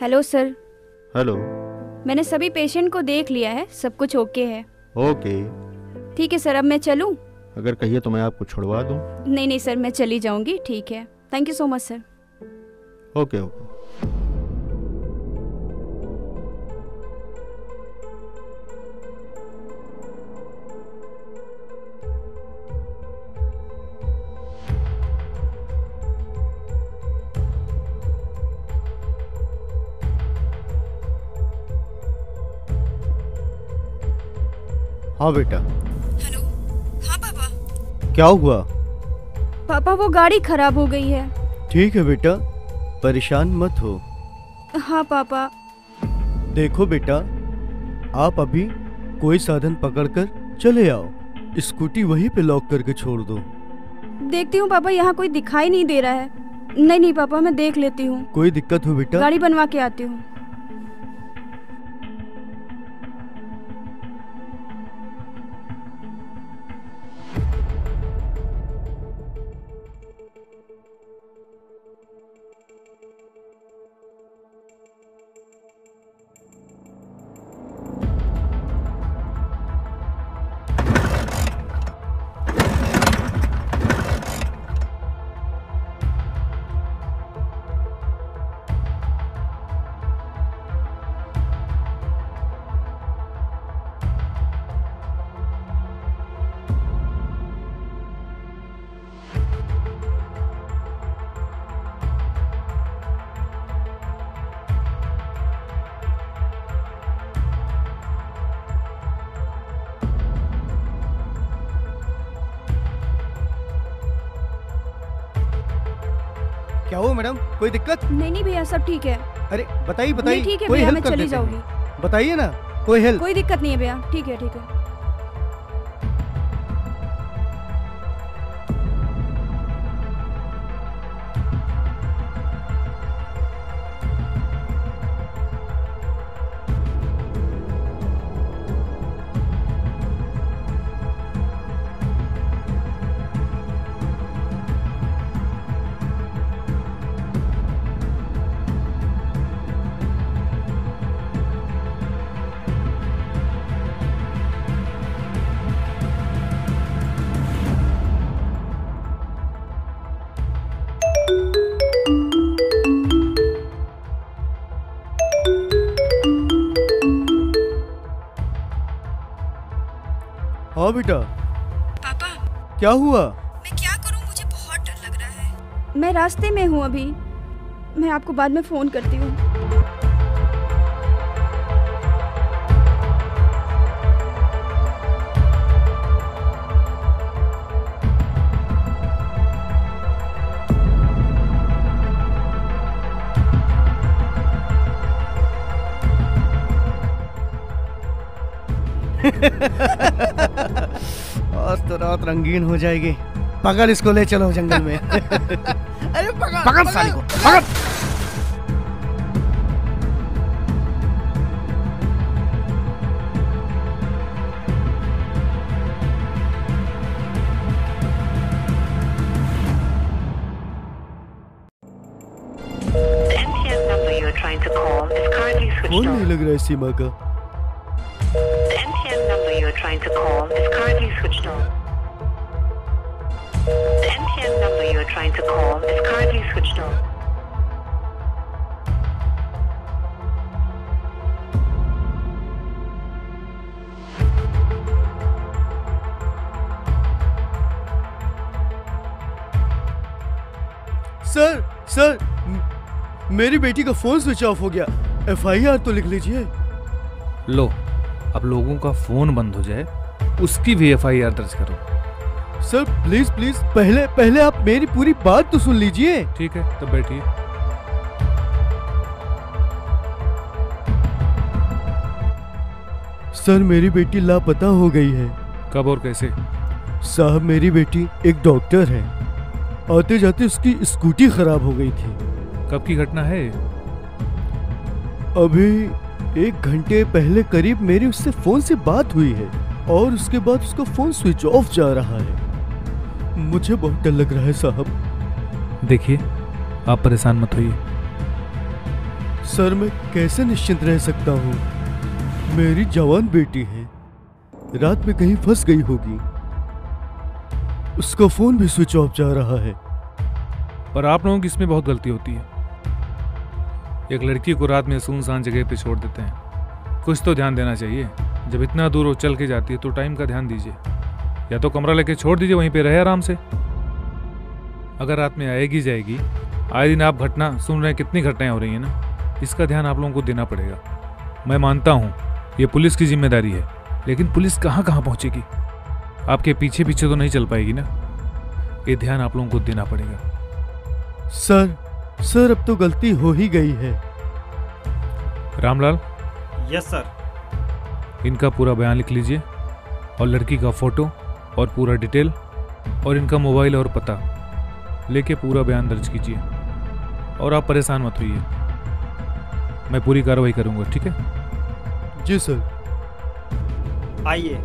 Hello sir. Hello. मैंने सभी patient को देख लिया है, सब कुछ ओके है। ओके। ठीक है सर, अब मैं चलूं? अगर कहिए तो मैं आपको छुड़वा दूं। नहीं नहीं सर, मैं चली जाऊंगी। ठीक है, thank you so much sir. Okay okay. हाँ बेटा। हेलो। हाँ पापा। क्या हुआ? पापा वो गाड़ी खराब हो गई है। ठीक है बेटा, परेशान मत हो। हाँ पापा। देखो बेटा, आप अभी कोई साधन पकड़कर चले आओ। स्कूटी वहीं पे लॉक करके छोड़ दो। देखती हूँ पापा, यहाँ कोई दिखाई नहीं दे रहा है। नहीं नहीं पापा, मैं देख लेती हूँ। कोई दिक्कत हो बेटा? गाड़ी बनवा के आती हूँ। क्या हुआ मैडम, कोई दिक्कत? नहीं नहीं भैया, सब ठीक है। अरे बताइए बताइए। ठीक है कोई भैया, हेल्प मैं कर चली देते हैं। जाऊंगी। बताइए ना, कोई हेल्प। कोई दिक्कत नहीं है भैया, ठीक है ठीक है। हाँ बेटा। पापा क्या हुआ? मैं क्या करूं, मुझे बहुत डर लग रहा है। मैं रास्ते में हूं अभी, मैं आपको बाद में फोन करती हूँ। आज तो रात रंगीन हो जाएगी। पकड़ इसको, ले चलो जंगल में। अरे पकड़ साली को, पकड़। The MTN number you are trying to call is currently switched phone नहीं off. लग रहा है सीमा का। The MTN number you are trying to call is currently switched off. The MTN number you are trying to call is currently switched off. Sir sir, मेरी बेटी का phone switch off हो गया। FIR तो लिख लीजिए। लो, अब लोगों का फोन बंद हो जाए, उसकी भी FIR दर्ज करो। सर प्लीज प्लीज, पहले आप मेरी पूरी बात तो सुन लीजिए। ठीक है, तब बैठिए। सर मेरी बेटी लापता हो गई है। कब और कैसे? साहब मेरी बेटी एक डॉक्टर है, आते जाते उसकी स्कूटी खराब हो गई थी। कब की घटना है? अभी 1 घंटे पहले करीब मेरी उससे फोन से बात हुई है और उसके बाद उसका फोन स्विच ऑफ जा रहा है। मुझे बहुत डर लग रहा है साहब। देखिए, आप परेशान मत होइए। सर मैं कैसे निश्चिंत रह सकता हूँ? मेरी जवान बेटी है, रात में कहीं फंस गई होगी। उसका फोन भी स्विच ऑफ जा रहा है। पर आप लोगों की इसमें बहुत गलती होती है। एक लड़की को रात में सुनसान जगह पे छोड़ देते हैं। कुछ तो ध्यान देना चाहिए। जब इतना दूर वो चल के जाती है तो टाइम का ध्यान दीजिए। या तो कमरा लेके छोड़ दीजिए, वहीं पे रहे आराम से। अगर रात में आएगी जाएगी, आए दिन आप घटना सुन रहे हैं, कितनी घटनाएं हो रही हैं ना, इसका ध्यान आप लोगों को देना पड़ेगा। मैं मानता हूँ ये पुलिस की जिम्मेदारी है, लेकिन पुलिस कहाँ कहाँ पहुँचेगी? आपके पीछे पीछे तो नहीं चल पाएगी ना। ये ध्यान आप लोगों को देना पड़ेगा। सर अब तो गलती हो ही गई है। Ramlal, yes sir. इनका पूरा बयान लिख लीजिए और लड़की का फोटो और पूरा डिटेल और इनका मोबाइल और पता लेके पूरा बयान दर्ज कीजिए। और आप परेशान मत होइए, मैं पूरी कार्रवाई करूंगा, ठीक है? जी सर। आइए।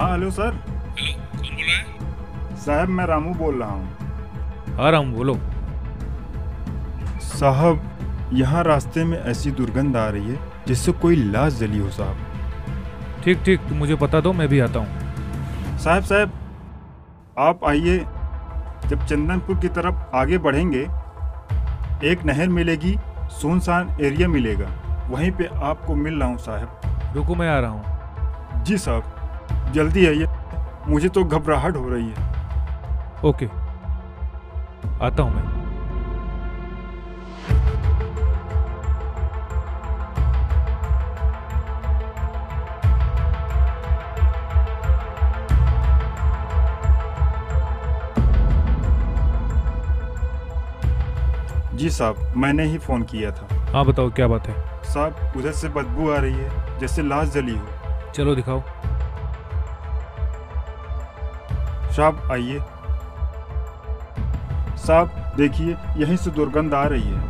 Hello sir. हेलो, कौन बोल रहा है? साहब मैं रामू बोल रहा हूँ। हाँ रामू, बोलो। साहब यहाँ रास्ते में ऐसी दुर्गंध आ रही है जिससे कोई लाश जली हो साहब। ठीक तुम मुझे पता दो, मैं भी आता हूँ। साहब आप आइए। जब चंदनपुर की तरफ आगे बढ़ेंगे एक नहर मिलेगी, सुनसान एरिया मिलेगा, वहीं पे आपको मिल रहा हूँ साहब। रुको, मैं आ रहा हूँ। जी साहब, जल्दी आइए, मुझे तो घबराहट हो रही है। ओके, आता हूँ मैं। जी साहब, मैंने ही फोन किया था। हाँ बताओ, क्या बात है? साहब उधर से बदबू आ रही है जैसे लाश जली हो। चलो दिखाओ। साहब आइए। साहब देखिए, यहीं से दुर्गंध आ रही है।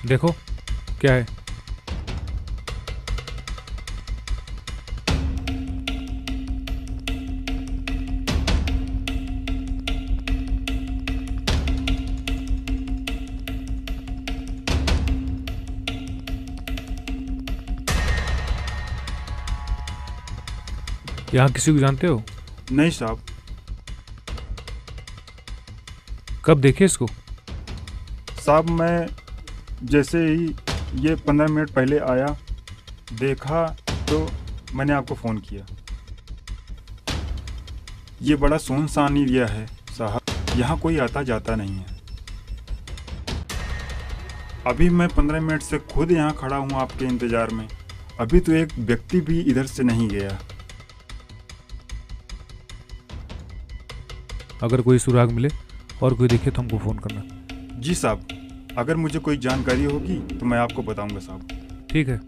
देखो क्या है। यहाँ किसी को जानते हो? नहीं साहब। कब देखे इसको? साहब मैं जैसे ही ये 15 मिनट पहले आया, देखा तो मैंने आपको फ़ोन किया। ये बड़ा सुनसान एरिया है साहब, यहाँ कोई आता जाता नहीं है। अभी मैं 15 मिनट से खुद यहाँ खड़ा हूँ आपके इंतज़ार में, अभी तो एक व्यक्ति भी इधर से नहीं गया। अगर कोई सुराग मिले और कोई देखे तो हमको फ़ोन करना। जी साहब, अगर मुझे कोई जानकारी होगी तो मैं आपको बताऊंगा साहब। ठीक है।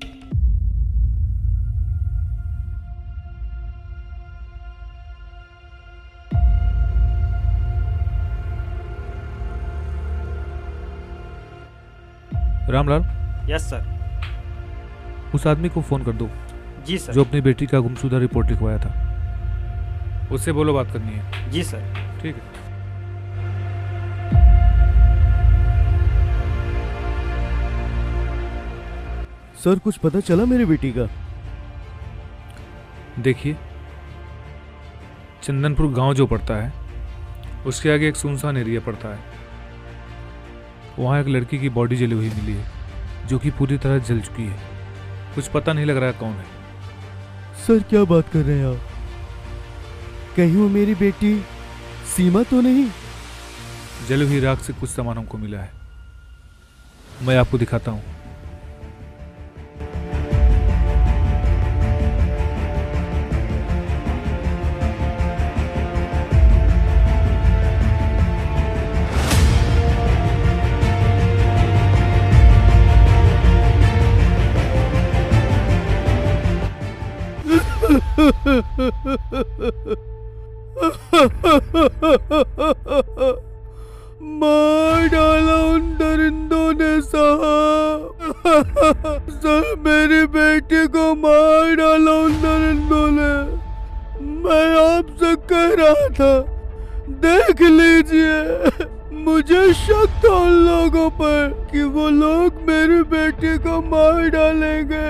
Ramlal, yes sir. उस आदमी को फ़ोन कर दो जी सर। जो अपनी बेटी का गुमशुदा रिपोर्ट लिखवाया था। उससे बोलो बात करनी है। जी सर। ठीक है। सर कुछ पता चला मेरी बेटी का? देखिए, चंदनपुर गांव जो पड़ता है उसके आगे एक सुनसान एरिया पड़ता है। वहाँ एक लड़की की बॉडी जली हुई मिली है जो कि पूरी तरह जल चुकी है। कुछ पता नहीं लग रहा कौन है। सर क्या बात कर रहे हैं आप? कहीं वो मेरी बेटी सीमा तो नहीं? जली हुई राख से कुछ सामान हमको मिला है, मैं आपको दिखाता हूँ। मार डाला उन दरिंदों ने साहब। सर मेरी बेटी को मार डाला उन दरिंदों ने। मैं आपसे कह रहा था देख लीजिए, मुझे शक था उन लोगों पर कि वो लोग मेरी बेटी को मार डालेंगे।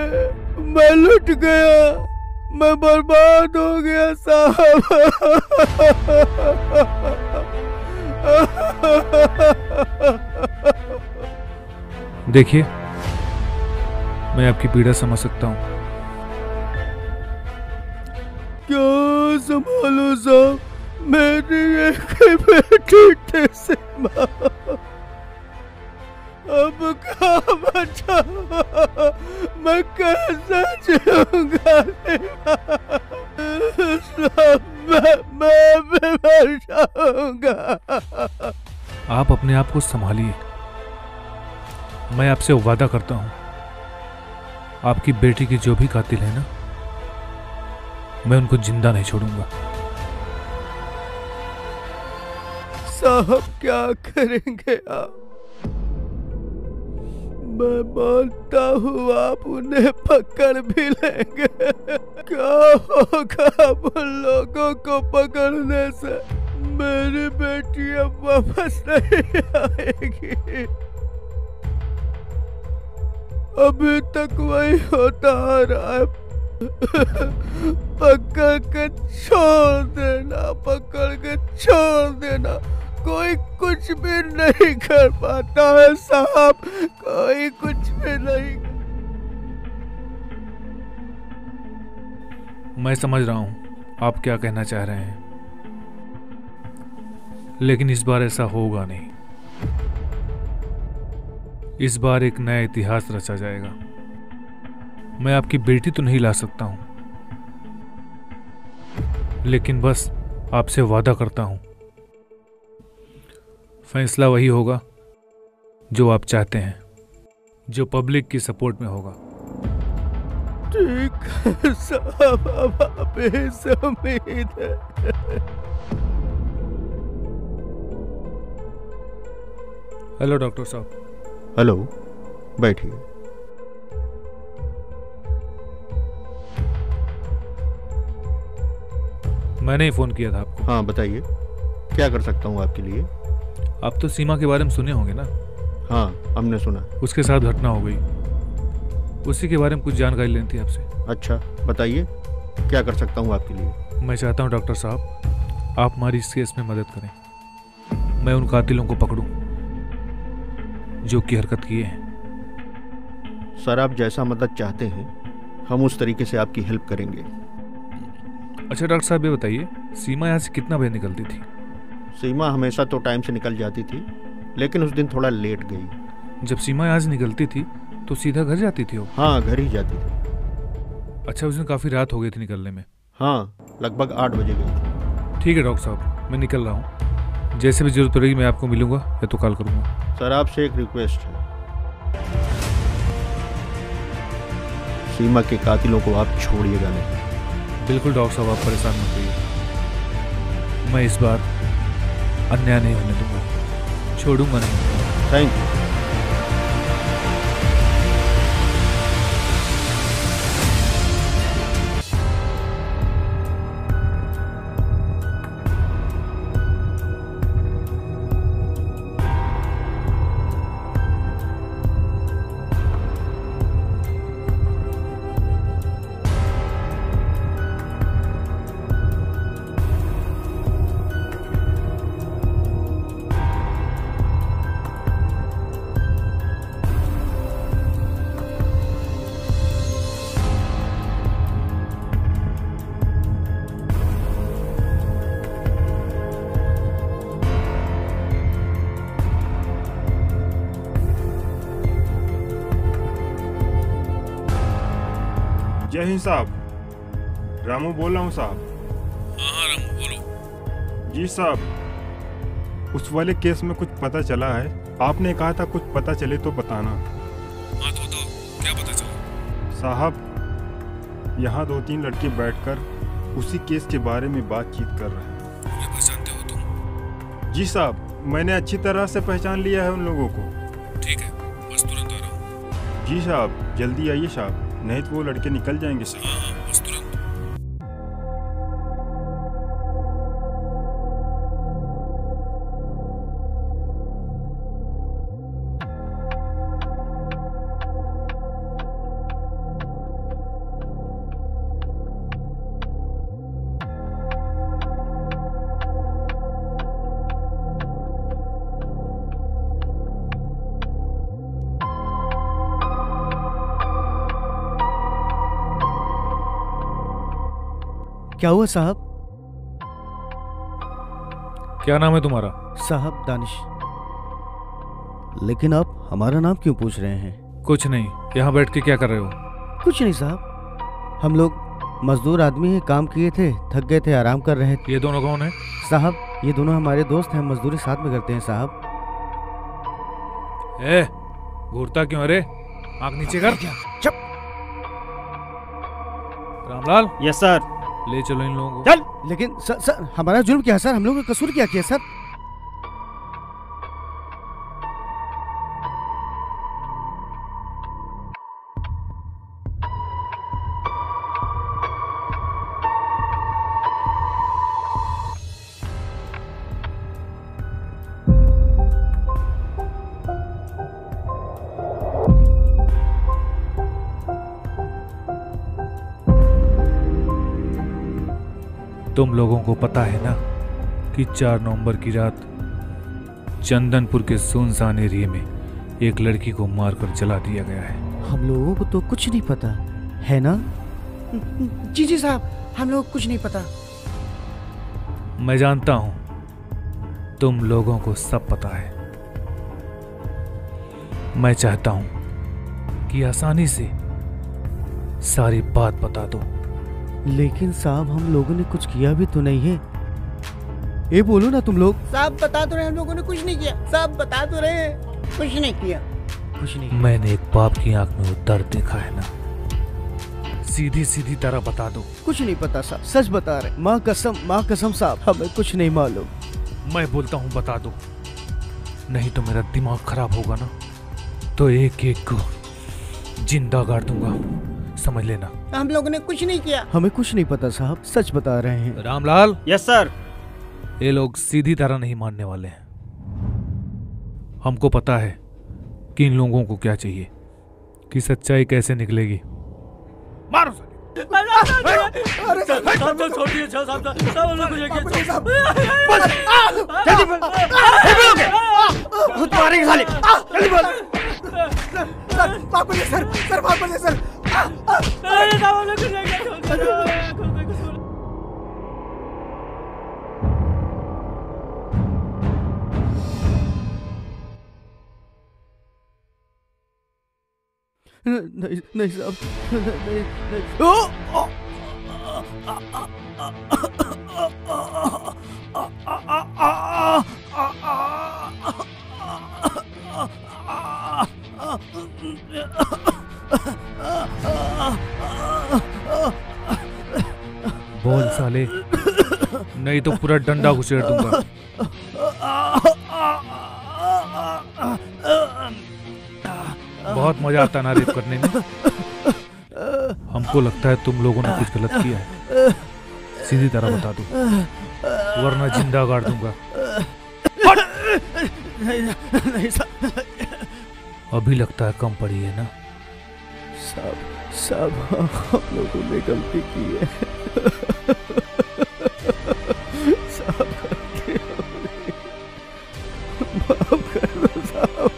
मैं लुट गया, मैं बर्बाद हो गया साहब। देखिए, मैं आपकी पीड़ा समझ सकता हूँ। क्या संभालो साहब, मेरी एक बेटी थी सीमा। अब कहाँ बचा, मैं कैसे जीऊंगा? मैं भी मर जाऊंगा। आप अपने आप को संभालिए। मैं आपसे वादा करता हूँ, आपकी बेटी के जो भी कातिल है ना, मैं उनको जिंदा नहीं छोड़ूंगा। साहब क्या करेंगे आप? मैं मानता हूँ आप उन्हें पकड़ भी लेंगे। क्या होगा अब उन लोगों को पकड़ने से? मेरी बेटी अब वापस नहीं आएगी। अभी तक वही होता आ रहा है। पकड़ के छोड़ देना, पकड़ के छोड़ देना। कोई कुछ भी नहीं कर पाता है साहब, कोई कुछ भी नहीं। मैं समझ रहा हूँ आप क्या कहना चाह रहे हैं, लेकिन इस बार ऐसा होगा नहीं। इस बार एक नया इतिहास रचा जाएगा। मैं आपकी बेटी तो नहीं ला सकता हूं, लेकिन बस आपसे वादा करता हूं, फैसला वही होगा जो आप चाहते हैं, जो पब्लिक की सपोर्ट में होगा। ठीक है साहब, अब आप से उम्मीद है। हेलो डॉक्टर साहब। हेलो, बैठिए। मैंने ही फोन किया था आपको। हाँ बताइए, क्या कर सकता हूँ आपके लिए? आप तो सीमा के बारे में सुने होंगे ना? हाँ हमने सुना। उसके साथ घटना हो गई, उसी के बारे में कुछ जानकारी लेनी थी आपसे। अच्छा बताइए, क्या कर सकता हूँ आपके लिए? मैं चाहता हूँ डॉक्टर साहब, आप हमारी इस केस में मदद करें। मैं उन कातिलों को पकड़ूं जो की हरकत किए हैं। सर आप जैसा मदद चाहते हैं हम उस तरीके से आपकी हेल्प करेंगे। अच्छा डॉक्टर साहब ये बताइए, सीमा यहाँ से कितना बजे निकलती थी? सीमा हमेशा तो टाइम से निकल जाती थी, लेकिन उस दिन थोड़ा लेट गई। जब सीमा यहाँ से निकलती थी तो सीधा घर जाती थी वो? हाँ घर ही जाती थी। अच्छा, उस दिन काफ़ी रात हो गई थी निकलने में? हाँ लगभग 8 बजे गई। ठीक है डॉक्टर साहब, मैं निकल रहा हूँ। जैसे भी जरूरत पड़ेगी मैं आपको मिलूंगा या तो कॉल करूँगा। सर आपसे एक रिक्वेस्ट है, सीमा के कातिलों को आप छोड़िएगा नहीं। बिल्कुल डॉक्टर साहब, आप परेशान मत होइए, मैं इस बार अन्याय नहीं होने दूंगा, छोड़ूंगा नहीं। Thank you. जय हिंद साहब, रामू बोल रहा हूँ साहब। हाँ रामू बोलो। जी साहब, उस वाले केस में कुछ पता चला है? आपने कहा था कुछ पता चले तो बताना। हाँ तो बताओ, क्या पता चला? साहब, यहाँ 2-3 लड़के बैठकर उसी केस के बारे में बातचीत कर रहे हैं। उन्हें पहचानते हो तुम? जी साहब, मैंने अच्छी तरह से पहचान लिया है उन लोगों को। ठीक है, बस तुरंत आ रहा हूँ। जी साहब, जल्दी आइए साहब, नहीं तो वो लड़के निकल जाएंगे साहब। हाँ बस तुरंत। क्या हुआ साहब? क्या नाम है तुम्हारा? साहब दानिश। लेकिन आप हमारा नाम क्यों पूछ रहे हैं? कुछ नहीं, यहाँ बैठ के क्या कर रहे हो? कुछ नहीं साहब, हम लोग मजदूर आदमी हैं, काम किए थे, थक गए थे, आराम कर रहे थे। ये दोनों कौन है? साहब ये दोनों हमारे दोस्त हैं, मजदूरी साथ में करते हैं साहब। ए, घूरता क्यों? अरे आंख नीचे कर। चुप। Ramlal, yes sir. ले चलो इन लोगों को। चल। लेकिन सर हमारा जुर्म क्या है सर? हम लोगों का कसूर क्या किया सर? तुम लोगों को पता है ना कि 4 नवंबर की रात चंदनपुर के सुनसान एरिया में एक लड़की को मारकर जला दिया गया है। हम लोगों को तो कुछ नहीं पता है ना? जी साहब, हम लोग कुछ नहीं पता। मैं जानता हूं तुम लोगों को सब पता है। मैं चाहता हूं कि आसानी से सारी बात बता दो। लेकिन साहब हम लोगों ने कुछ किया भी तो नहीं है। ये बोलो ना तुम लोग। साहब बता तो रहे, हम लोगों ने कुछ नहीं किया। साहब बता तो रहे, कुछ नहीं किया। कुछ नहीं। मैंने एक बाप की आंख में वो दर्द देखा है ना, सीधी सीधी तरह बता दो। कुछ नहीं पता साहब, सच बता रहे। माँ कसम साहब, हमें कुछ नहीं मालूम। मैं बोलता हूँ बता दो, नहीं तो मेरा दिमाग खराब होगा ना, तो एक एक को जिंदा गाड़ दूंगा, समझ लेना। हम लोगों ने कुछ नहीं किया। हमें कुछ नहीं पता साहब, सच बता रहे हैं। रामलाल। Yes sir. ये लोग सीधी तरह नहीं मानने वाले हैं। हमको पता है कि इन लोगों को क्या चाहिए, कि सच्चाई कैसे निकलेगी। मारो नहीं साहब, नहीं। ओ! बोल साले, नहीं तो पूरा डंडा घुसेड़ दूंगा। बहुत मजा आता ना रेप करने में। हमको लगता है तुम लोगों ने कुछ गलत किया है, सीधी तरह बता दो, वरना जिंदा गाड़ दूंगा। नहीं साहब। अभी लगता है कम पड़ी है ना? साहब हम लोगों ने गलती की है। साहब माफ कर दो साहब।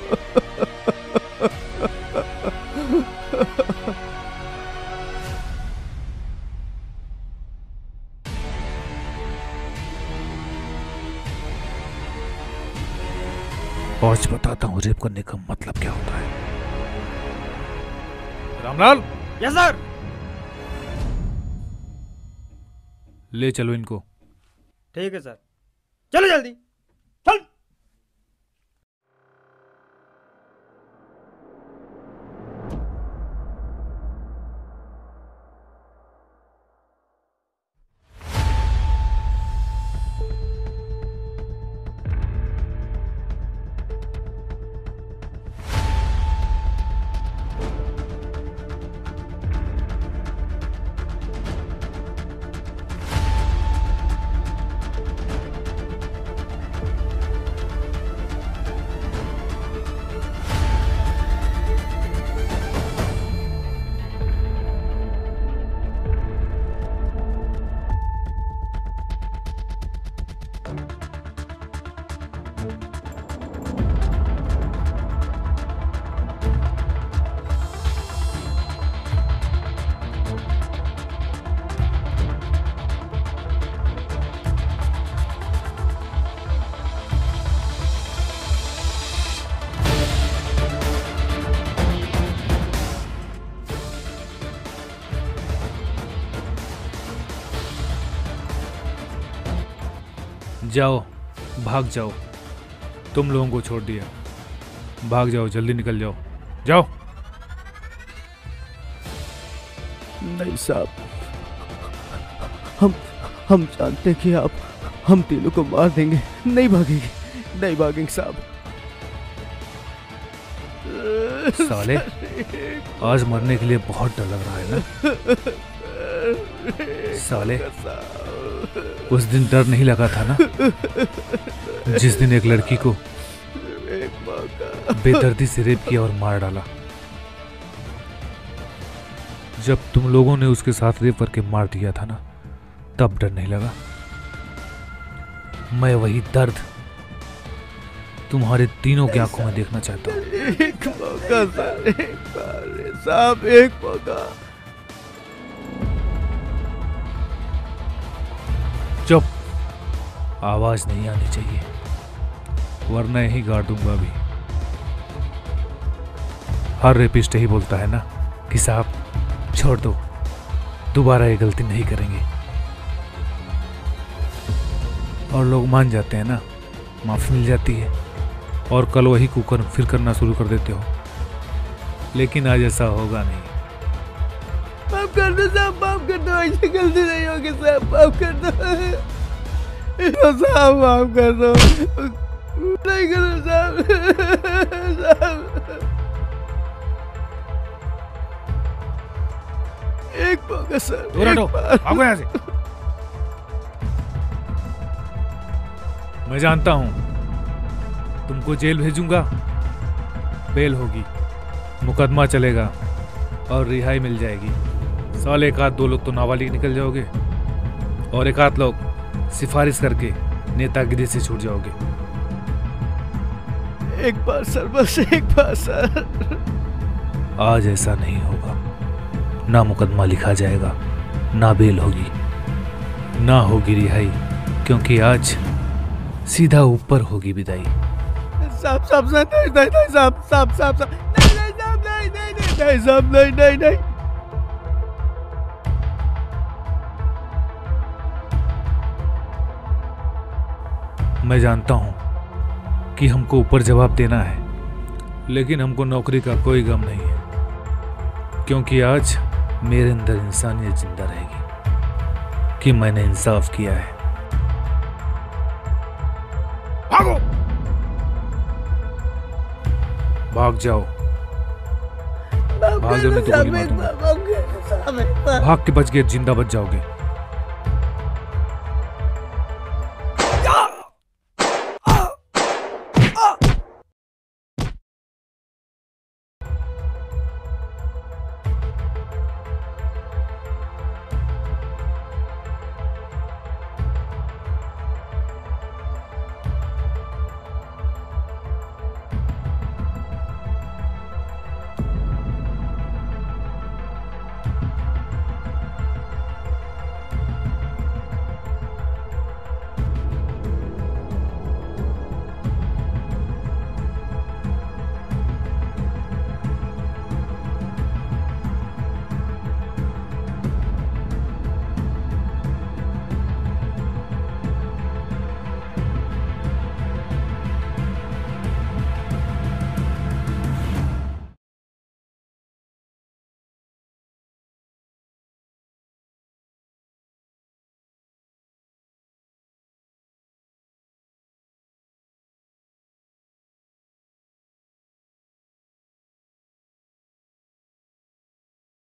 आज बताता हूँ रेप करने का मतलब क्या होता है। रामलाल। Yes sir. ले चलो इनको। ठीक है सर, चलो जल्दी चल। जाओ, भाग जाओ, तुम लोगों को छोड़ दिया। भाग जाओ, जल्दी निकल जाओ, जाओ। नहीं साहब, हम जानते हैं कि आप हम तीनों को मार देंगे। नहीं भागेंगे, नहीं भागेंगे साहब। साले, आज मरने के लिए बहुत डर लग रहा है ना? साले, उस दिन डर नहीं लगा था ना, जिस दिन एक लड़की को बेदर्दी से रेप किया और मार डाला। जब तुम लोगों ने उसके साथ रेप करके मार दिया था ना, तब डर नहीं लगा। मैं वही दर्द तुम्हारे तीनों की आंखों में देखना चाहता हूँ। एक मौका सर, एक बार साहब, एक मौका। चुप, आवाज नहीं आनी चाहिए, वरना यही गाड़ दूंगा अभी। हर रेपिस्ट ही बोलता है ना कि साहब छोड़ दो, दोबारा ये गलती नहीं करेंगे, और लोग मान जाते हैं ना, माफी मिल जाती है, और कल वही कुकर फिर करना शुरू कर देते हो। लेकिन आज ऐसा होगा नहीं। माफ कर दो साहब, माफ कर दो, ऐसी गलती नहीं होगी साहब, माफ कर दो साहब, माफ कर दो, नहीं करो साहब, साहब। एक मौका सर, दूर हटो, भागो यहाँ से। मैं जानता हूं तुमको जेल भेजूंगा, बेल होगी, मुकदमा चलेगा और रिहाई मिल जाएगी। साल एक आध दो लोग तो नाबालिग निकल जाओगे, और एक आध लोग सिफारिश करके नेतागिरी से छूट जाओगे। एक बार सर, बस एक बार सर। आज ऐसा नहीं होगा, ना मुकदमा लिखा जाएगा, ना बेल होगी, ना होगी रिहाई, क्योंकि आज सीधा ऊपर होगी विदाई। साहब साहब नहीं नहीं नहीं साहब साहब साहब नहीं नहीं साहब नहीं नहीं नहीं साहब नहीं नहीं नहीं। मैं जानता हूं कि हमको ऊपर जवाब देना है, लेकिन हमको नौकरी का कोई गम नहीं है, क्योंकि आज मेरे अंदर इंसानियत जिंदा रहेगी कि मैंने इंसाफ किया है। भागो, भाग जाओ, भाग जाओ, नहीं तो गोली मार दूंगा। भाग के बच गए, जिंदा बच जाओगे।